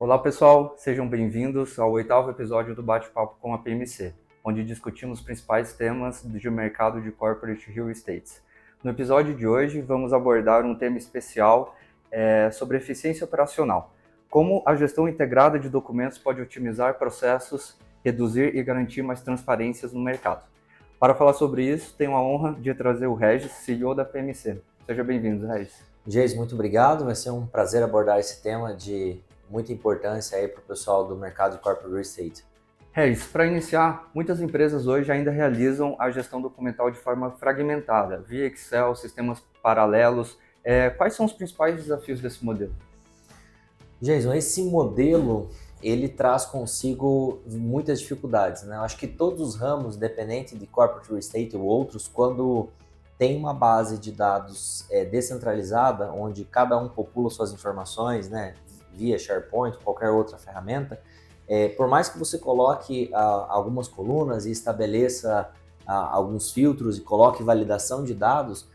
Olá pessoal, sejam bem-vindos ao oitavo episódio do Bate-Papo com a PMC, onde discutimos os principais temas do mercado de Corporate Real Estate. No episódio de hoje vamos abordar um tema especial sobre eficiência operacional. Como a gestão integrada de documentos pode otimizar processos, reduzir e garantir mais transparências no mercado. Para falar sobre isso, tenho a honra de trazer o Regis, CEO da PMC. Seja bem-vindo, Regis. Geis, muito obrigado. Vai ser um prazer abordar esse tema de muita importância aí para o pessoal do mercado de Corporate Real Estate. Regis, para iniciar, muitas empresas hoje ainda realizam a gestão documental de forma fragmentada, via Excel, sistemas paralelos. Quais são os principais desafios desse modelo? Jason, esse modelo ele traz consigo muitas dificuldades, né? Eu acho que todos os ramos, independente de Corporate Real Estate ou outros, quando tem uma base de dados descentralizada, onde cada um popula suas informações, né, via SharePoint, qualquer outra ferramenta, por mais que você coloque algumas colunas e estabeleça alguns filtros e coloque validação de dados,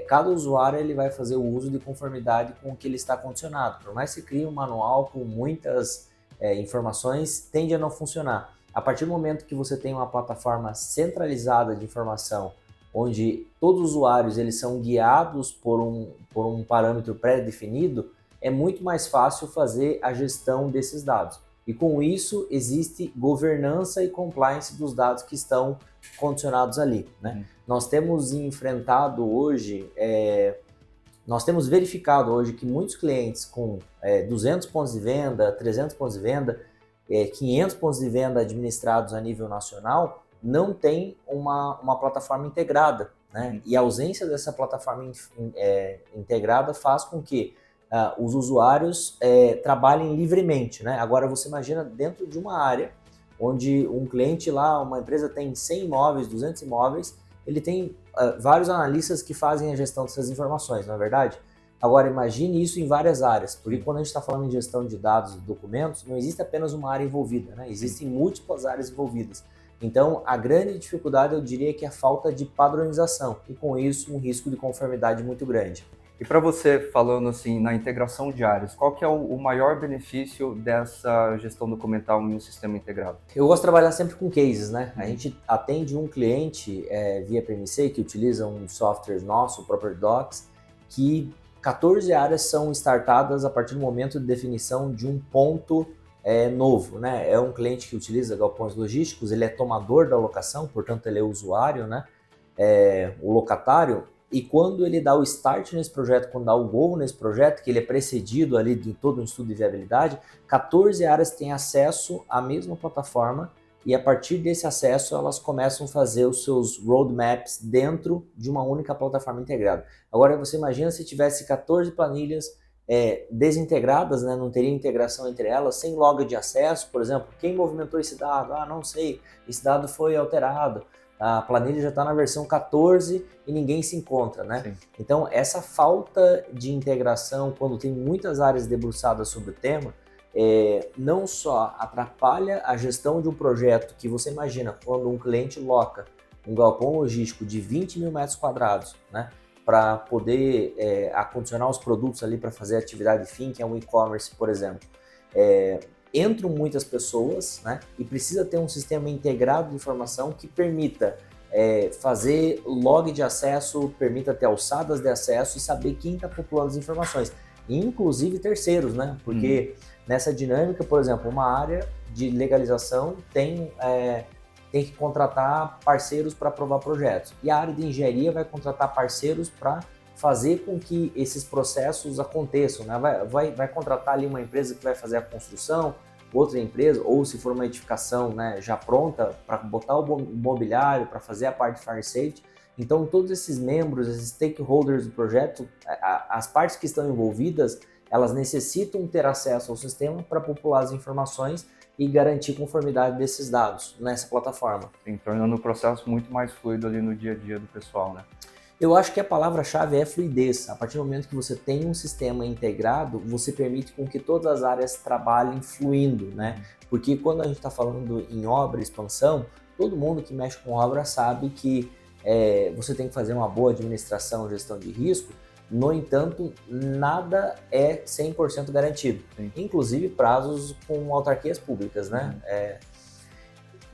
cada usuário ele vai fazer o uso de conformidade com o que ele está condicionado. Por mais que você crie um manual com muitas informações, tende a não funcionar. A partir do momento que você tem uma plataforma centralizada de informação, onde todos os usuários eles são guiados por um parâmetro pré-definido, é muito mais fácil fazer a gestão desses dados. E com isso, existe governança e compliance dos dados que estão condicionados ali, né? Nós temos enfrentado hoje, nós temos verificado hoje que muitos clientes com 200 pontos de venda, 300 pontos de venda, 500 pontos de venda administrados a nível nacional, não tem uma plataforma integrada, né? E a ausência dessa plataforma integrada faz com que os usuários trabalhem livremente, né? Agora você imagina dentro de uma área onde um cliente lá, uma empresa tem 100 imóveis, 200 imóveis, ele tem vários analistas que fazem a gestão dessas informações, não é verdade? Agora imagine isso em várias áreas, porque quando a gente está falando em gestão de dados e documentos, não existe apenas uma área envolvida, né? Existem múltiplas áreas envolvidas. Então, a grande dificuldade, eu diria que é a falta de padronização e, com isso, um risco de conformidade muito grande. E para você, falando assim, na integração de áreas, qual que é o maior benefício dessa gestão documental em um sistema integrado? Eu gosto de trabalhar sempre com cases, né? A gente atende um cliente via PMC que utiliza um software nosso, o Property Docs, que 14 áreas são startadas a partir do momento de definição de um ponto novo, né? É um cliente que utiliza galpões logísticos, ele é tomador da locação, portanto ele é o usuário, né? O locatário, e quando ele dá o start nesse projeto, quando dá o go nesse projeto, que ele é precedido ali de todo um estudo de viabilidade, 14 áreas têm acesso à mesma plataforma e a partir desse acesso elas começam a fazer os seus roadmaps dentro de uma única plataforma integrada. Agora você imagina se tivesse 14 planilhas desintegradas, né? Não teria integração entre elas, sem log de acesso, por exemplo, quem movimentou esse dado? Não sei, esse dado foi alterado, a planilha já está na versão 14 e ninguém se encontra, né? Sim. Então, essa falta de integração, quando tem muitas áreas debruçadas sobre o tema, não só atrapalha a gestão de um projeto que você imagina quando um cliente loca um galpão logístico de 20 mil metros quadrados, né? Para poder acondicionar os produtos ali para fazer a atividade fim, que é um e-commerce, por exemplo. Entram muitas pessoas, né? E precisa ter um sistema integrado de informação que permita fazer log de acesso, permita ter alçadas de acesso e saber quem está populando as informações. Inclusive terceiros, né? Porque nessa dinâmica, por exemplo, uma área de legalização tem que contratar parceiros para aprovar projetos. E a área de engenharia vai contratar parceiros para fazer com que esses processos aconteçam, né? Vai contratar ali uma empresa que vai fazer a construção, outra empresa, ou se for uma edificação, né, já pronta para botar o mobiliário, para fazer a parte de fire safety. Então, todos esses membros, esses stakeholders do projeto, as partes que estão envolvidas, elas necessitam ter acesso ao sistema para popular as informações e garantir conformidade desses dados nessa plataforma. Sim, tornando o processo muito mais fluido ali no dia a dia do pessoal, né? Eu acho que a palavra-chave é fluidez. A partir do momento que você tem um sistema integrado, você permite com que todas as áreas trabalhem fluindo, né? Porque quando a gente está falando em obra, expansão, todo mundo que mexe com obra sabe que você tem que fazer uma boa administração, gestão de risco, No entanto, nada é 100% garantido, Sim. inclusive prazos com autarquias públicas, né?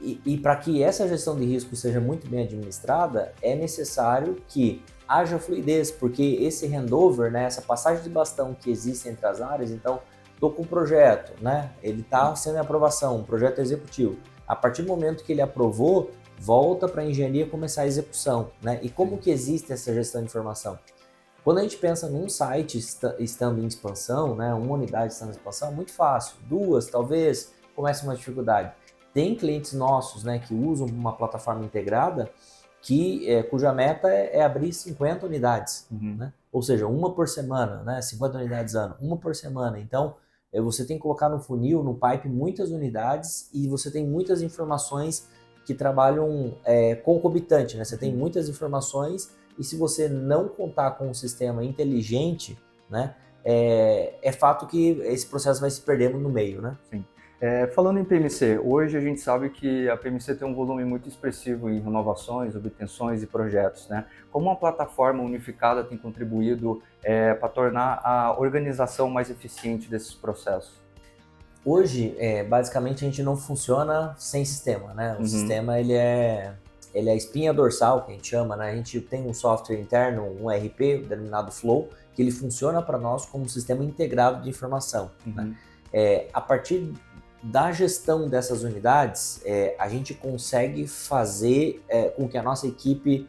E para que essa gestão de risco seja muito bem administrada, é necessário que haja fluidez, porque esse handover, né, essa passagem de bastão que existe entre as áreas, então, estou com um projeto, né, ele está sendo em aprovação, um projeto executivo. A partir do momento que ele aprovou, volta para a engenharia começar a execução, né? E como que existe essa gestão de informação? Quando a gente pensa num site estando em expansão, né, uma unidade estando em expansão, é muito fácil. 2, talvez, comece uma dificuldade. Tem clientes nossos, né, que usam uma plataforma integrada cuja meta é abrir 50 unidades, né? Ou seja, uma por semana, né? 50 unidades ano, uma por semana. Então, você tem que colocar no funil, no pipe, muitas unidades e você tem muitas informações que trabalham concomitante, né? Você tem muitas informações e se você não contar com um sistema inteligente, né, é fato que esse processo vai se perdendo no meio, né? Sim. Falando em PMC, hoje a gente sabe que a PMC tem um volume muito expressivo em renovações, obtenções e projetos, né? Como uma plataforma unificada tem contribuído para tornar a organização mais eficiente desses processos? Hoje, basicamente, a gente não funciona sem sistema, né? O sistema, ele é a espinha dorsal, que a gente chama, né? A gente tem um software interno, um ERP, denominado Flow, que ele funciona para nós como um sistema integrado de informação, né? A partir da gestão dessas unidades, a gente consegue fazer com que a nossa equipe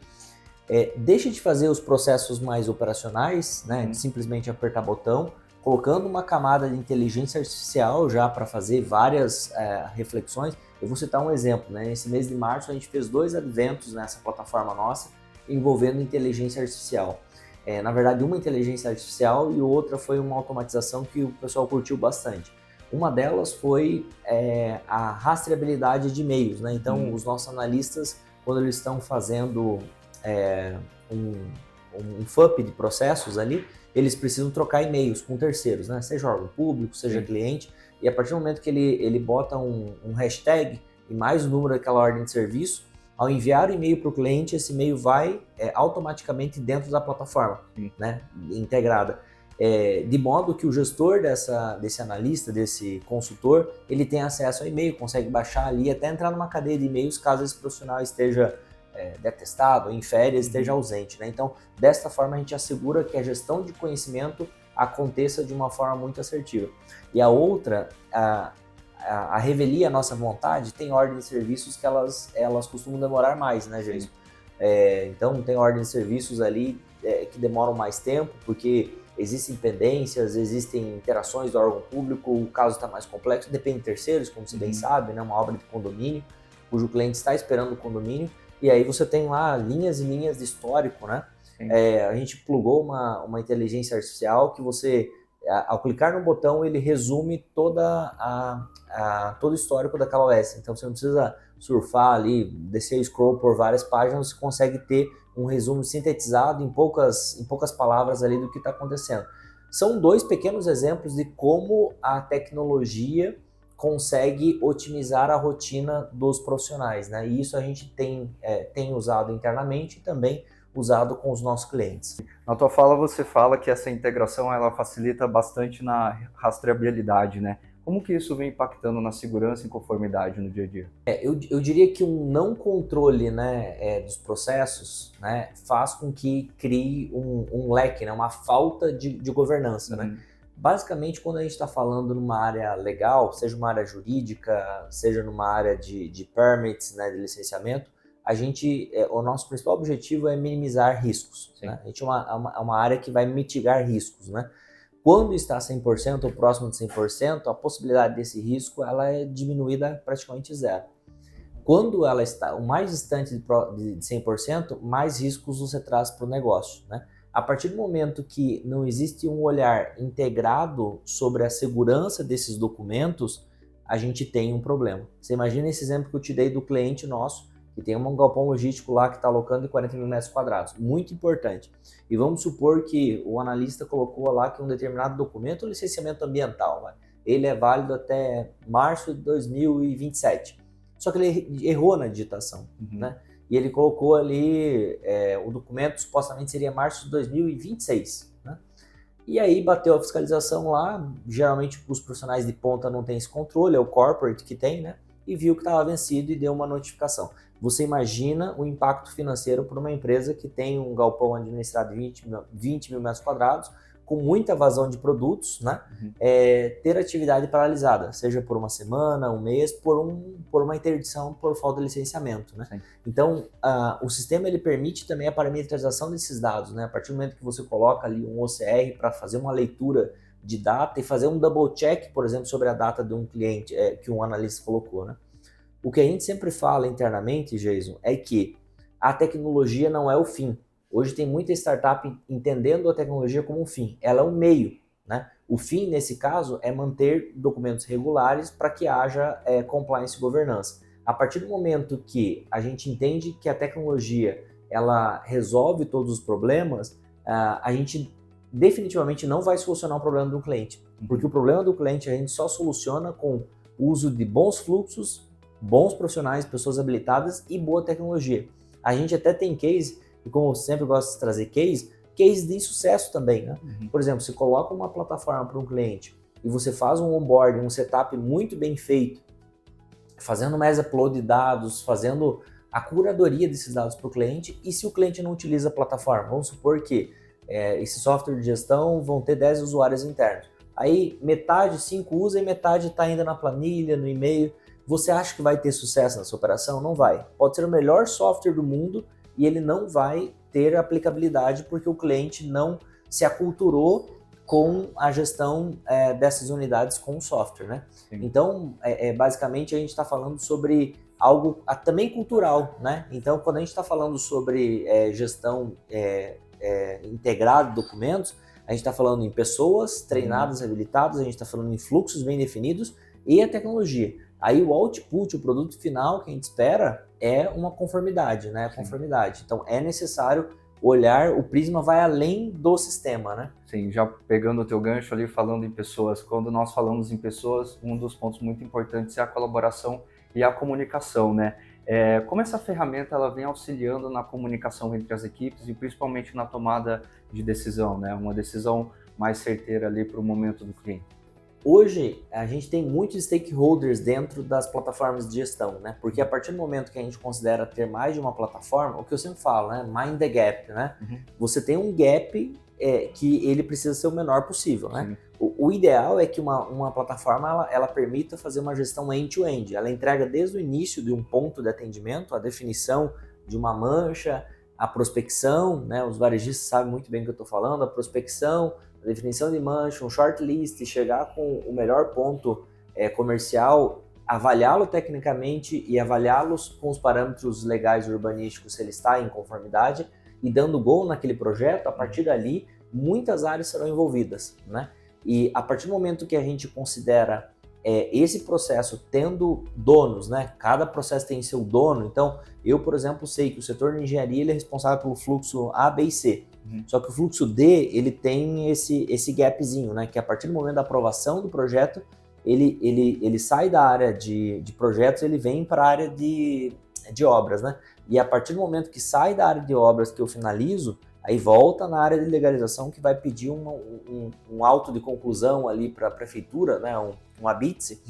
deixe de fazer os processos mais operacionais, né, de simplesmente apertar botão, colocando uma camada de inteligência artificial já para fazer várias reflexões. Eu vou citar um exemplo, né? Nesse mês de março a gente fez 2 eventos nessa plataforma nossa envolvendo inteligência artificial. Na verdade, uma inteligência artificial e outra foi uma automatização que o pessoal curtiu bastante. Uma delas foi a rastreabilidade de e-mails, né? Então, os nossos analistas, quando eles estão fazendo um FUP de processos ali, eles precisam trocar e-mails com terceiros, né? Seja órgão público, seja cliente, e a partir do momento que ele bota um hashtag e mais o número daquela ordem de serviço, ao enviar o e-mail para o cliente, esse e-mail vai automaticamente dentro da plataforma, né? Integrada. De modo que o gestor desse analista, desse consultor, ele tem acesso ao e-mail, consegue baixar ali, até entrar numa cadeia de e-mails caso esse profissional esteja detestado, em férias, esteja ausente, né? Então, desta forma, a gente assegura que a gestão de conhecimento aconteça de uma forma muito assertiva. E a outra, a revelia a nossa vontade, tem ordem de serviços que elas costumam demorar mais, né, Jason? Então, tem ordem de serviços ali que demoram mais tempo, porque existem pendências, existem interações do órgão público, o caso está mais complexo, depende de terceiros, como você bem sabe, né? Uma obra de condomínio, cujo cliente está esperando o condomínio, e aí você tem lá linhas e linhas de histórico, né? A gente plugou uma inteligência artificial que você, ao clicar no botão, ele resume todo o histórico daquela OS. Então você não precisa surfar ali, descer o scroll por várias páginas, você consegue ter um resumo sintetizado em poucas palavras ali do que está acontecendo. São 2 pequenos exemplos de como a tecnologia consegue otimizar a rotina dos profissionais, né? E isso a gente tem usado internamente e também usado com os nossos clientes. Na tua fala, você fala que essa integração ela facilita bastante na rastreabilidade, né? Como que isso vem impactando na segurança e conformidade no dia a dia? Eu diria que um não controle, né, dos processos, né, faz com que crie um leque, né, uma falta de governança, né? Basicamente, quando a gente está falando numa área legal, seja uma área jurídica, seja numa área de permits, né, de licenciamento, o nosso principal objetivo é minimizar riscos, né? A gente é uma área que vai mitigar riscos, né? Quando está 100% ou próximo de 100%, a possibilidade desse risco ela é diminuída praticamente zero. Quando ela está o mais distante de 100%, mais riscos você traz para o negócio, né? A partir do momento que não existe um olhar integrado sobre a segurança desses documentos, a gente tem um problema. Você imagina esse exemplo que eu te dei do cliente nosso, que tem um galpão logístico lá que está alocando de 40 mil metros quadrados. Muito importante. E vamos supor que o analista colocou lá que um determinado documento, o licenciamento ambiental, né, ele é válido até março de 2027. Só que ele errou na digitação, né? E ele colocou ali, o documento supostamente seria março de 2026. E aí bateu a fiscalização lá, geralmente os profissionais de ponta não têm esse controle, é o corporate que tem, né? E viu que estava vencido e deu uma notificação. Você imagina o impacto financeiro para uma empresa que tem um galpão administrado de 20 mil metros quadrados, com muita vazão de produtos, né? Ter atividade paralisada, seja por uma semana, um mês, por uma interdição por falta de licenciamento, né? Sim. Então, o sistema ele permite também a parametrização desses dados, né? A partir do momento que você coloca ali um OCR para fazer uma leitura de data e fazer um double check, por exemplo, sobre a data de um cliente que um analista colocou, né? O que a gente sempre fala internamente, Jason, é que a tecnologia não é o fim. Hoje tem muita startup entendendo a tecnologia como um fim. Ela é um meio, né? O fim, nesse caso, é manter documentos regulares para que haja compliance e governança. A partir do momento que a gente entende que a tecnologia ela resolve todos os problemas, a gente definitivamente não vai solucionar o problema do cliente. Porque o problema do cliente a gente só soluciona com o uso de bons fluxos, bons profissionais, pessoas habilitadas e boa tecnologia. A gente até tem case, e como eu sempre gosto de trazer case de sucesso também, né? Por exemplo, você coloca uma plataforma para um cliente e você faz um onboarding, um setup muito bem feito, fazendo mais upload de dados, fazendo a curadoria desses dados para o cliente, e se o cliente não utiliza a plataforma, vamos supor que esse software de gestão vão ter 10 usuários internos. Aí metade, 5 usa e metade está ainda na planilha, no e-mail. Você acha que vai ter sucesso nessa operação? Não vai. Pode ser o melhor software do mundo e ele não vai ter aplicabilidade porque o cliente não se aculturou com a gestão dessas unidades com o software, né? Sim. Então, basicamente, a gente está falando sobre algo também cultural, né? Então, quando a gente está falando sobre gestão integrada de documentos, a gente está falando em pessoas treinadas, habilitadas, a gente está falando em fluxos bem definidos e a tecnologia. Aí o output, o produto final que a gente espera é uma conformidade, né? Conformidade. Então é necessário olhar, o Prisma vai além do sistema, né? Sim, já pegando o teu gancho ali, falando em pessoas, quando nós falamos em pessoas, um dos pontos muito importantes é a colaboração e a comunicação, né? Como essa ferramenta ela vem auxiliando na comunicação entre as equipes e principalmente na tomada de decisão, né? Uma decisão mais certeira ali para o momento do cliente. Hoje, a gente tem muitos stakeholders dentro das plataformas de gestão, né? Porque a partir do momento que a gente considera ter mais de uma plataforma, o que eu sempre falo, né? Mind the gap, né? Você tem um gap que ele precisa ser o menor possível, né? O ideal é que uma plataforma ela permita fazer uma gestão end-to-end. Ela entrega desde o início de um ponto de atendimento, a definição de uma mancha, a prospecção, né? Os varejistas sabem muito bem o que eu estou falando, a prospecção, a definição de mancha, um shortlist, chegar com o melhor ponto comercial, avaliá-lo tecnicamente e avaliá-los com os parâmetros legais e urbanísticos se ele está em conformidade e dando gol naquele projeto. A partir dali, muitas áreas serão envolvidas, né? E a partir do momento que a gente considera esse processo tendo donos, né? Cada processo tem seu dono. Então, eu, por exemplo, sei que o setor de engenharia ele é responsável pelo fluxo A, B e C. Só que o fluxo D, ele tem esse gapzinho, né? Que a partir do momento da aprovação do projeto, ele sai da área de projetos, ele vem para a área de obras, né? E a partir do momento que sai da área de obras que eu finalizo, aí volta na área de legalização que vai pedir um auto de conclusão ali para a prefeitura, né? Um ABITSE,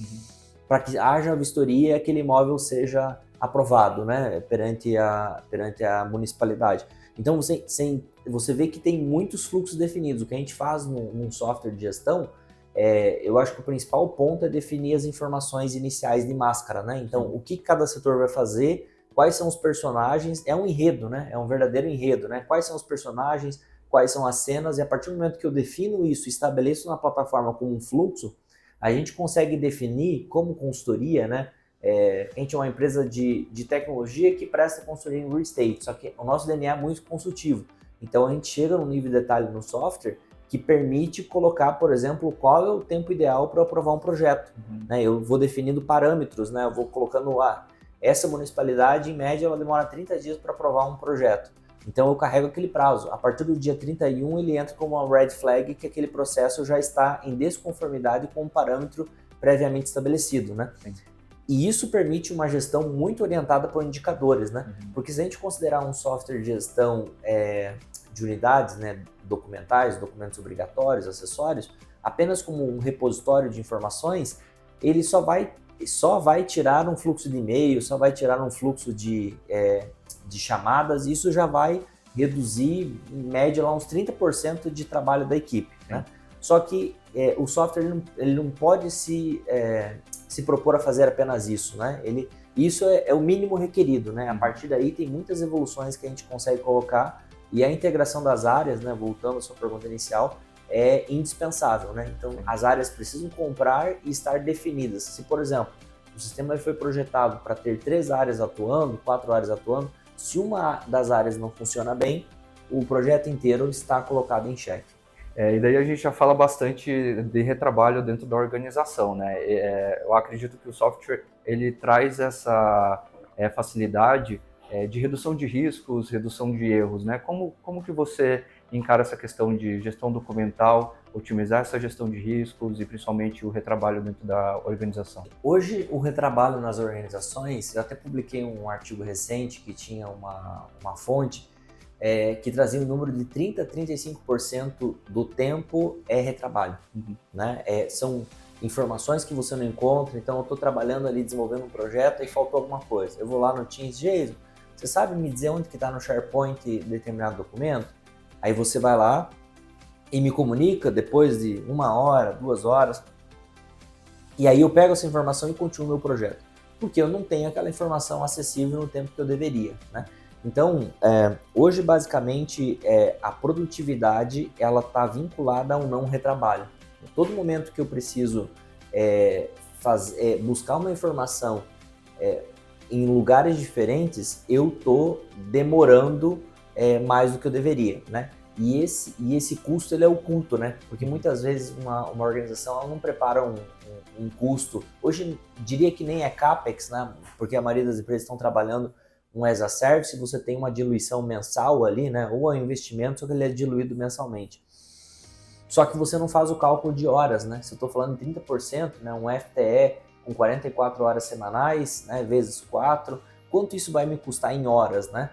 para que haja a vistoria e aquele imóvel seja aprovado, né? Perante a municipalidade. Então você vê que tem muitos fluxos definidos. O que a gente faz num software de gestão, eu acho que o principal ponto é definir as informações iniciais de máscara, né? Então, o que cada setor vai fazer, quais são os personagens, é um enredo, né? É um verdadeiro enredo, né? Quais são os personagens, quais são as cenas, e a partir do momento que eu defino isso, estabeleço na plataforma como um fluxo, a gente consegue definir como consultoria, né? A gente é uma empresa de tecnologia que presta consultoria em real estate, só que o nosso DNA é muito consultivo. Então a gente chega num nível de detalhe no software que permite colocar, por exemplo, qual é o tempo ideal para aprovar um projeto. Né? Eu vou definindo parâmetros, né? Eu vou colocando essa municipalidade, em média, ela demora 30 dias para aprovar um projeto. Então eu carrego aquele prazo. A partir do dia 31, ele entra como uma red flag que aquele processo já está em desconformidade com um parâmetro previamente estabelecido, né? Sim. E isso permite uma gestão muito orientada por indicadores, né? Porque se a gente considerar um software de gestão de unidades, né, documentais, documentos obrigatórios, acessórios, apenas como um repositório de informações, ele só vai tirar um fluxo de e-mail, só vai tirar um fluxo de chamadas, e isso já vai reduzir, em média, lá uns 30% de trabalho da equipe, né? Só que o software ele não pode se propor a fazer apenas isso, né? Isso é o mínimo requerido, né? A partir daí tem muitas evoluções que a gente consegue colocar, e a integração das áreas, né? Voltando à sua pergunta inicial, é indispensável, né? Então, as áreas precisam comprar e estar definidas. Se, por exemplo, o sistema foi projetado para ter 3 áreas atuando, 4 áreas atuando, se uma das áreas não funciona bem, o projeto inteiro está colocado em xeque. E daí a gente já fala bastante de retrabalho dentro da organização, né? Eu acredito que o software ele traz essa facilidade de redução de riscos, redução de erros, né? Como que você encara essa questão de gestão documental, otimizar essa gestão de riscos e principalmente o retrabalho dentro da organização? Hoje, o retrabalho nas organizações, eu até publiquei um artigo recente que tinha uma fonte que trazia um número de 30% a 35% do tempo retrabalho. Né? São informações que você não encontra, então eu estou trabalhando ali, desenvolvendo um projeto e faltou alguma coisa. Eu vou lá no Teams, Jason, você sabe me dizer onde que está no SharePoint determinado documento? Aí você vai lá e me comunica depois de 1 hora, 2 horas, e aí eu pego essa informação e continuo o meu projeto, porque eu não tenho aquela informação acessível no tempo que eu deveria, né? Então, hoje basicamente a produtividade ela está vinculada a um não retrabalho. Em todo momento que eu preciso buscar uma informação em lugares diferentes, eu estou demorando mais do que eu deveria, né? E esse custo ele é oculto, né? Porque muitas vezes uma organização ela não prepara um custo. Hoje diria que nem é CAPEX, né? Porque a maioria das empresas estão trabalhando um as a service, você tem uma diluição mensal ali, né? Ou é um investimento, só que ele é diluído mensalmente. Só que você não faz o cálculo de horas, né? Se eu estou falando em 30%, né? Um FTE com 44 horas semanais, né? Vezes 4, quanto isso vai me custar em horas, né?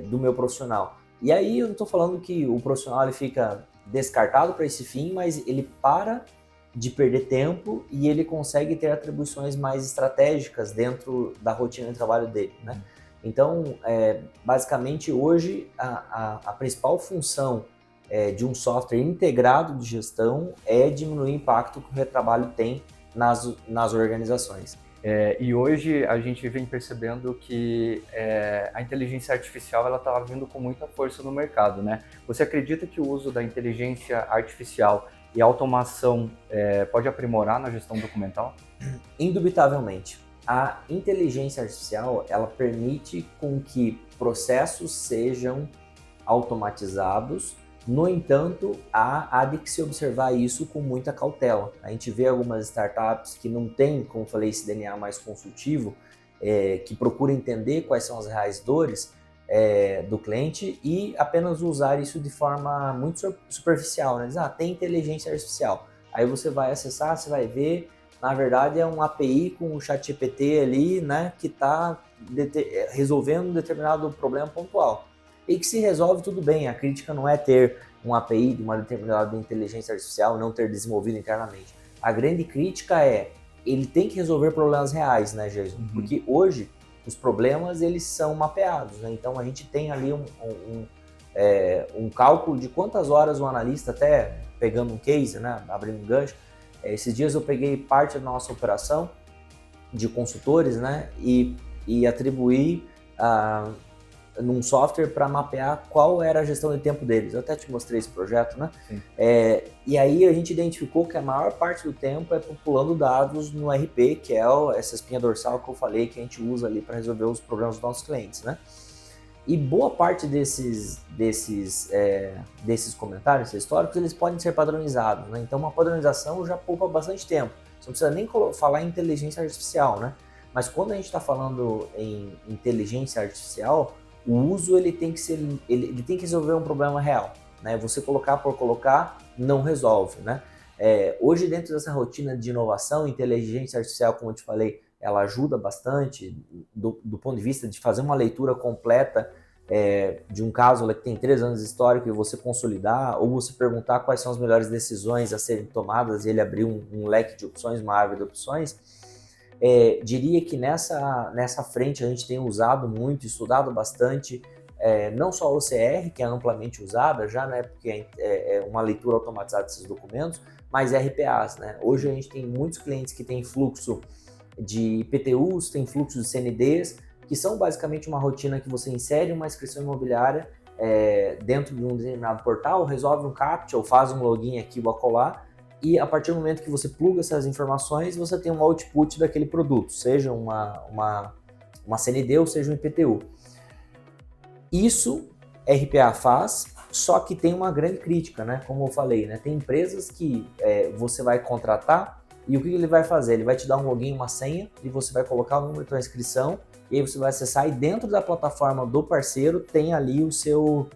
Do meu profissional. E aí eu não estou falando que o profissional ele fica descartado para esse fim, mas ele para de perder tempo e ele consegue ter atribuições mais estratégicas dentro da rotina de trabalho dele, né? Então, basicamente, hoje, a principal função de um software integrado de gestão é diminuir o impacto que o retrabalho tem nas organizações. E hoje a gente vem percebendo que a inteligência artificial ela está vindo com muita força no mercado, né? Você acredita que o uso da inteligência artificial e a automação pode aprimorar na gestão documental? Indubitavelmente. A inteligência artificial, ela permite com que processos sejam automatizados. No entanto, há de que se observar isso com muita cautela. A gente vê algumas startups que não têm, como eu falei, esse DNA mais consultivo, que procuram entender quais são as reais dores do cliente e apenas usar isso de forma muito superficial, né? Diz, tem inteligência artificial. Aí você vai acessar, você vai ver, na verdade é um API com o ChatGPT ali, né, que está resolvendo um determinado problema pontual. E que se resolve tudo bem, a crítica não é ter um API de uma determinada inteligência artificial, não ter desenvolvido internamente. A grande crítica ele tem que resolver problemas reais, né, Jason? Porque hoje os problemas eles são mapeados, né? Então a gente tem ali um cálculo de quantas horas o analista, até pegando um case, né, abrindo um gancho, esses dias eu peguei parte da nossa operação de consultores, né, e atribuí num software para mapear qual era a gestão de tempo deles. Eu até te mostrei esse projeto, né? E aí a gente identificou que a maior parte do tempo é populando dados no RP, que é essa espinha dorsal que eu falei que a gente usa ali para resolver os problemas dos nossos clientes, né? E boa parte desses comentários históricos, eles podem ser padronizados, né? Então uma padronização já poupa bastante tempo. Você não precisa nem falar em inteligência artificial, né? Mas quando a gente está falando em inteligência artificial, o uso ele tem que resolver um problema real, né? Você colocar por colocar não resolve, né? Hoje dentro dessa rotina de inovação, inteligência artificial, como eu te falei, ela ajuda bastante do ponto de vista de fazer uma leitura completa de um caso que tem 3 anos de histórico e você consolidar, ou você perguntar quais são as melhores decisões a serem tomadas e ele abrir um leque de opções, uma árvore de opções, diria que nessa frente a gente tem usado muito, estudado bastante, não só a OCR, que é amplamente usada já, né, porque é uma leitura automatizada desses documentos, mas RPAs, né? Hoje a gente tem muitos clientes que têm fluxo de IPTUs, tem fluxo de CNDs, que são basicamente uma rotina que você insere uma inscrição imobiliária dentro de um determinado portal, resolve um CAPTCHA ou faz um login aqui ou acolá, e a partir do momento que você pluga essas informações, você tem um output daquele produto, seja uma CND ou seja um IPTU. Isso RPA faz, só que tem uma grande crítica, né? Como eu falei, né? Tem empresas que você vai contratar e o que ele vai fazer? Ele vai te dar um login, uma senha, e você vai colocar o número de tua inscrição, e aí você vai acessar e dentro da plataforma do parceiro tem ali o seu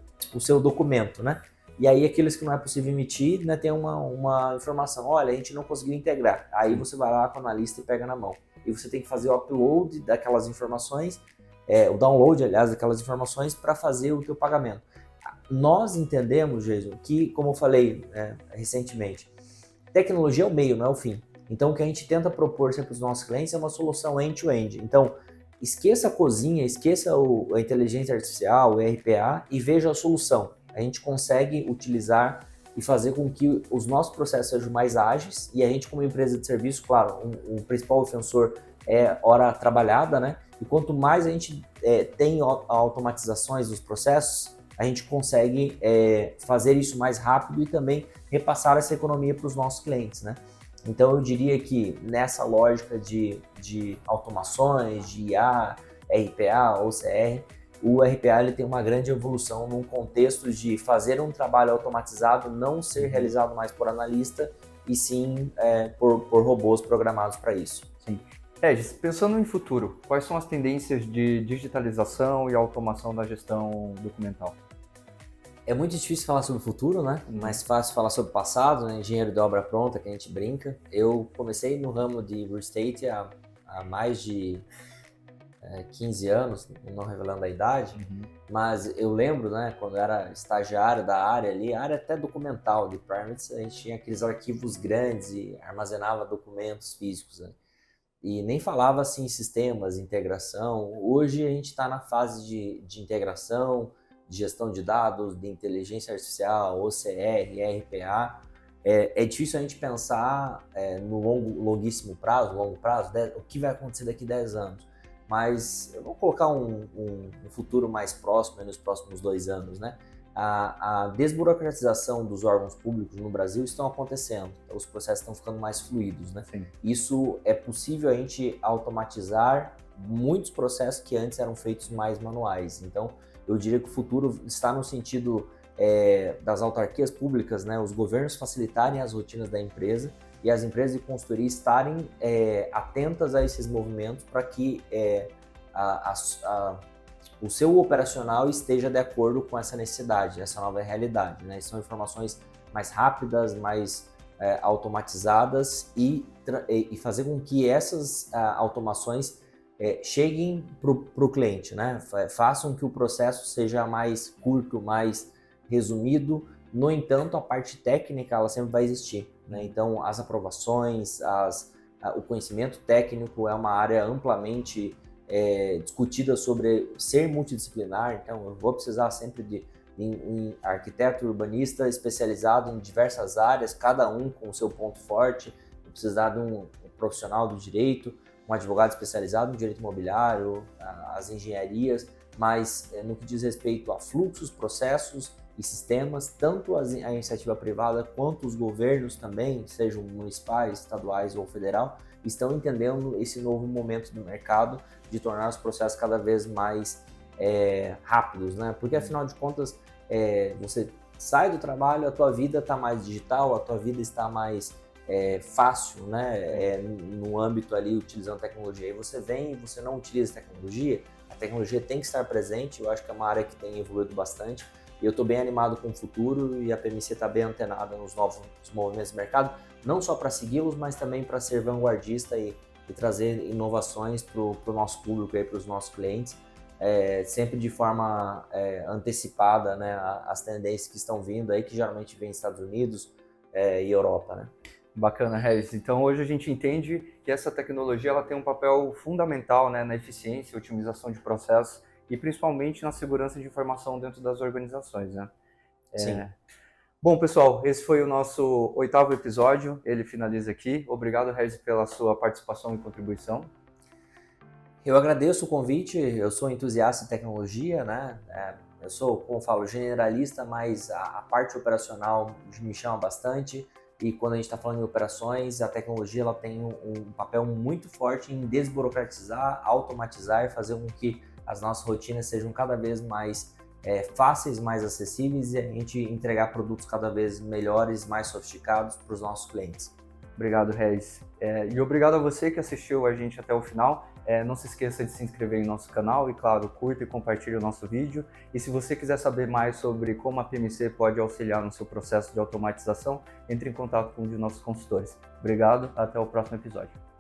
documento, né? E aí aqueles que não é possível emitir, né, tem uma informação, olha, a gente não conseguiu integrar. Aí você vai lá com o analista e pega na mão. E você tem que fazer o upload daquelas informações, o download, aliás, daquelas informações para fazer o teu pagamento. Nós entendemos, Jason, que, como eu falei recentemente, tecnologia é o meio, não é o fim. Então, o que a gente tenta propor para os nossos clientes é uma solução end-to-end. Então, esqueça a cozinha, esqueça a inteligência artificial, o RPA e veja a solução. A gente consegue utilizar e fazer com que os nossos processos sejam mais ágeis e a gente, como empresa de serviço, claro, o principal ofensor é hora trabalhada, né? E quanto mais a gente tem automatizações dos processos, a gente consegue fazer isso mais rápido e também repassar essa economia para os nossos clientes, né? Então eu diria que nessa lógica de automações, de IA, RPA, OCR, o RPA ele tem uma grande evolução num contexto de fazer um trabalho automatizado não ser realizado mais por analista e sim por robôs programados para isso. Sim. Regis, pensando em futuro, quais são as tendências de digitalização e automação da gestão documental? É muito difícil falar sobre o futuro, né? Mais fácil falar sobre o passado, né? Engenheiro de obra pronta, que a gente brinca. Eu comecei no ramo de real estate há mais de 15 anos, não revelando a idade, mas eu lembro, né, quando eu era estagiário da área ali, área até documental de permits, a gente tinha aqueles arquivos grandes e armazenava documentos físicos, né? E nem falava assim em sistemas, integração. Hoje a gente está na fase de integração, de gestão de dados, de inteligência artificial, OCR, RPA. É difícil a gente pensar no longo prazo, o que vai acontecer daqui a 10 anos. Mas eu vou colocar um futuro mais próximo, nos próximos 2 anos, né? A desburocratização dos órgãos públicos no Brasil estão acontecendo, os processos estão ficando mais fluidos, né? Sim. Isso é possível a gente automatizar muitos processos que antes eram feitos mais manuais. Então, eu diria que o futuro está no sentido das autarquias públicas, né? Os governos facilitarem as rotinas da empresa e as empresas de consultoria estarem atentas a esses movimentos para que o seu operacional esteja de acordo com essa necessidade, essa nova realidade, né? São informações mais rápidas, mais automatizadas e fazer com que essas automações cheguem para o cliente, né? Façam que o processo seja mais curto, mais resumido. No entanto, a parte técnica ela sempre vai existir, né? Então, as aprovações, o conhecimento técnico é uma área amplamente discutida sobre ser multidisciplinar. Então, eu vou precisar sempre de um arquiteto urbanista especializado em diversas áreas, cada um com o seu ponto forte. Vou precisar de um profissional do direito, um advogado especializado no direito imobiliário, as engenharias, mas no que diz respeito a fluxos, processos e sistemas, tanto a iniciativa privada quanto os governos também, sejam municipais, estaduais ou federal, estão entendendo esse novo momento do mercado de tornar os processos cada vez mais rápidos, né? Porque afinal de contas, você sai do trabalho, a tua vida está mais digital, a tua vida está mais fácil, né? No âmbito ali utilizando tecnologia. Aí você vem e você não utiliza tecnologia, a tecnologia tem que estar presente. Eu acho que é uma área que tem evoluído bastante. E eu estou bem animado com o futuro e a PMC está bem antenada nos novos movimentos do mercado, não só para segui-los, mas também para ser vanguardista e trazer inovações para o nosso público, para os nossos clientes, sempre de forma antecipada, né, as tendências que estão vindo aí, que geralmente vem Estados Unidos e Europa, né? Bacana, Regis. Então hoje a gente entende que essa tecnologia ela tem um papel fundamental, né, na eficiência e otimização de processos e principalmente na segurança de informação dentro das organizações, né? Sim. Bom, pessoal, esse foi o nosso 8º episódio. Ele finaliza aqui. Obrigado, Regis, pela sua participação e contribuição. Eu agradeço o convite. Eu sou entusiasta em tecnologia, né? Eu sou, como eu falo, generalista, mas a parte operacional me chama bastante. E quando a gente está falando em operações, a tecnologia ela tem um papel muito forte em desburocratizar, automatizar e fazer com que as nossas rotinas sejam cada vez mais fáceis, mais acessíveis e a gente entregar produtos cada vez melhores, mais sofisticados para os nossos clientes. Obrigado, Regis. E obrigado a você que assistiu a gente até o final. Não se esqueça de se inscrever em nosso canal e, claro, curta e compartilhe o nosso vídeo. E se você quiser saber mais sobre como a PMC pode auxiliar no seu processo de automatização, entre em contato com um de nossos consultores. Obrigado, até o próximo episódio.